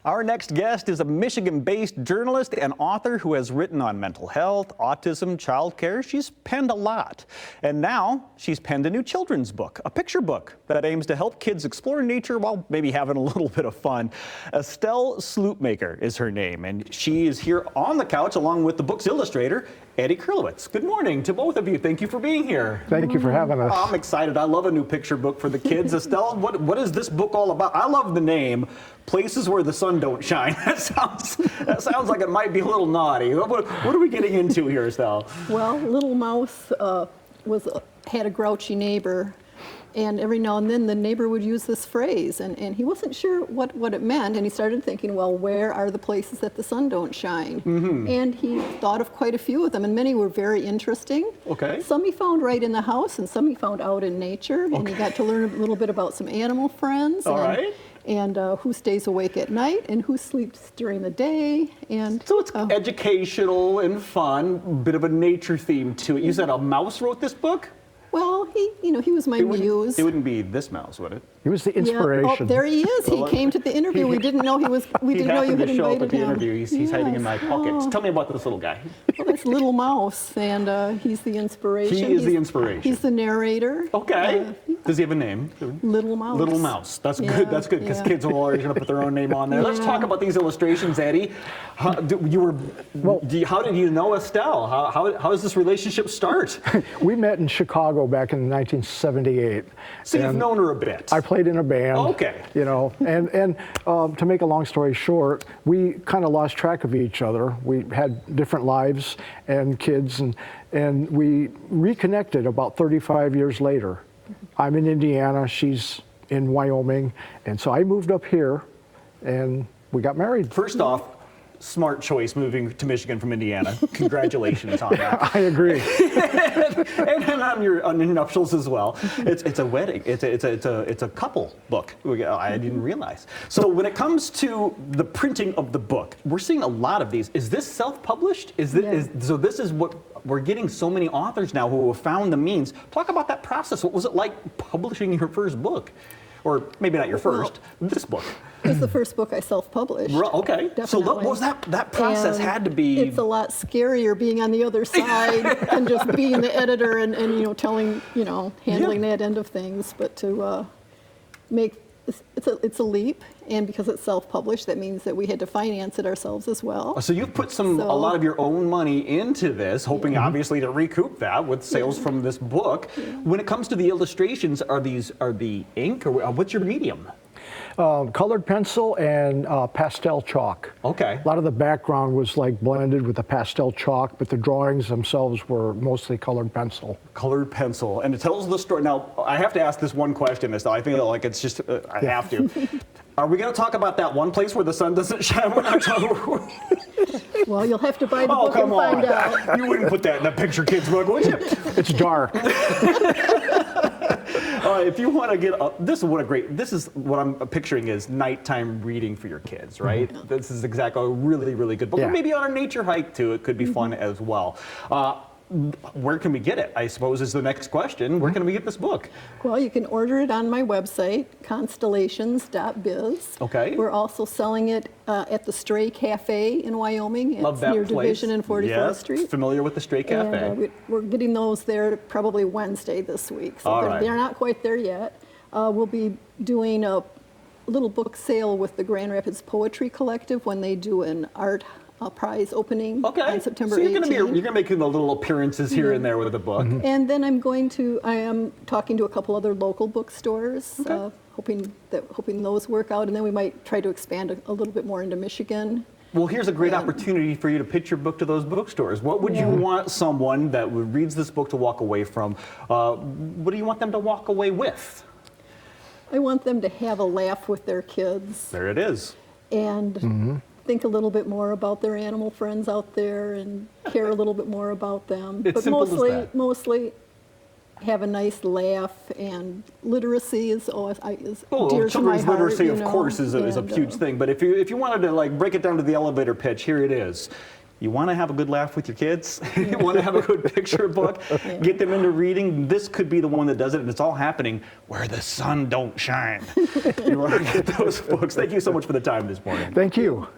Our next guest is a Michigan-based journalist and author who has written on mental health, autism, childcare. She's penned a lot. And now she's penned a new children's book, a picture book that aims to help kids explore nature while maybe having a little bit of fun. Estelle Slootmaker is her name, and she is here on the couch along with the book's illustrator, Eddie Krulowitz. Good morning to both of you. Thank you for being here. Thank you for having us. I'm excited. I love a new picture book for the kids. Estelle, what is this book all about? I love the name, Places Where the Sun Don't Shine. That sounds like it might be a little naughty. What are we getting into here, Estelle? Well, Little Mouse had a grouchy neighbor, and every now and then the neighbor would use this phrase, and he wasn't sure what it meant, and he started thinking, well, where are the places that the sun don't shine? Mm-hmm. And he thought of quite a few of them, and many were very interesting. Okay. Some he found right in the house, and some he found out in nature, and he got to learn a little bit about some animal friends. All right. And who stays awake at night and who sleeps during the day. And so it's educational and fun, bit of a nature theme to it. You said a mouse wrote this book? Well, he was my muse. It wouldn't be this mouse, would it? He was the inspiration. Yeah. Oh, there he is. He came to the interview. We didn't know he was. We didn't know you had show up invited at the him. interview. He's hiding in my pocket. Tell me about this little guy. Well, that's Little Mouse, and he's the inspiration. He is the inspiration. He's the narrator. Okay. Does he have a name? Little Mouse. Little Mouse. That's good. That's good because kids are always going to put their own name on there. Let's talk about these illustrations, Eddie. How did you know Estelle? How does this relationship start? We met in Chicago back in 1978. So you've known her a bit. I played in a band. Okay. You know, and to make a long story short, we kind of lost track of each other. We had different lives and kids, and we reconnected about 35 years later. I'm in Indiana, she's in Wyoming, and so I moved up here, and we got married. First off, smart choice moving to Michigan from Indiana. Congratulations on that. I agree. and on your nuptials as well. It's a wedding. It's a couple book. I didn't realize. So when it comes to the printing of the book, we're seeing a lot of these. Is this self-published? So this is what we're getting so many authors now who have found the means. Talk about that process. What was it like publishing your first book? Or maybe not your first, this book. It was the first book I self-published. Okay. Definitely. So what was that process had to be? It's a lot scarier being on the other side and just being the editor and handling that end of things. But to make it's a leap, and because it's self-published, that means that we had to finance it ourselves as well. So you've put a lot of your own money into this, hoping obviously to recoup that with sales from this book. When it comes to the illustrations, are the ink, or what's your medium? Colored pencil and pastel chalk. Okay. A lot of the background was like blended with the pastel chalk, but the drawings themselves were mostly colored pencil. Colored pencil, and it tells the story. Now, I have to ask this one question, Estelle. I feel like it's just, I have to. Are we going to talk about that one place where the sun doesn't shine? We're not talking. Well, you'll have to buy the book and find out. You wouldn't put that in a picture kid's book, would you? It's dark. If you want to get this is what I'm picturing is nighttime reading for your kids, right? Mm-hmm. This is exactly a really, really good book. Yeah. Maybe on a nature hike too, it could be fun as well. Where can we get it, I suppose, is the next question. Where can we get this book? Well, you can order it on my website, constellations.biz. Okay. We're also selling it at the Stray Cafe in Wyoming. Love that near place. Division and 44th yes, Street. Familiar with the Stray Cafe. And, we're getting those there probably Wednesday this week. So All right. they're not quite there yet. We'll be doing a little book sale with the Grand Rapids Poetry Collective when they do an art prize opening on September 18th. So you're going to make the little appearances here and there with the book. Mm-hmm. And then I am talking to a couple other local bookstores, hoping those work out, and then we might try to expand a little bit more into Michigan. Well, here's a great opportunity for you to pitch your book to those bookstores. What would you want someone that reads this book to walk away from? What do you want them to walk away with? I want them to have a laugh with their kids. There it is. And think a little bit more about their animal friends out there and care a little bit more about them. It's but simple as that. mostly have a nice laugh, and literacy is dear to my children's heart. literacy, of course, is a huge thing. But if you wanted to break it down to the elevator pitch, here it is. You want to have a good laugh with your kids? You want to have a good picture book? Get them into reading? This could be the one that does it, and it's all happening where the sun don't shine. You want to get those books. Thank you so much for the time this morning. Thank you.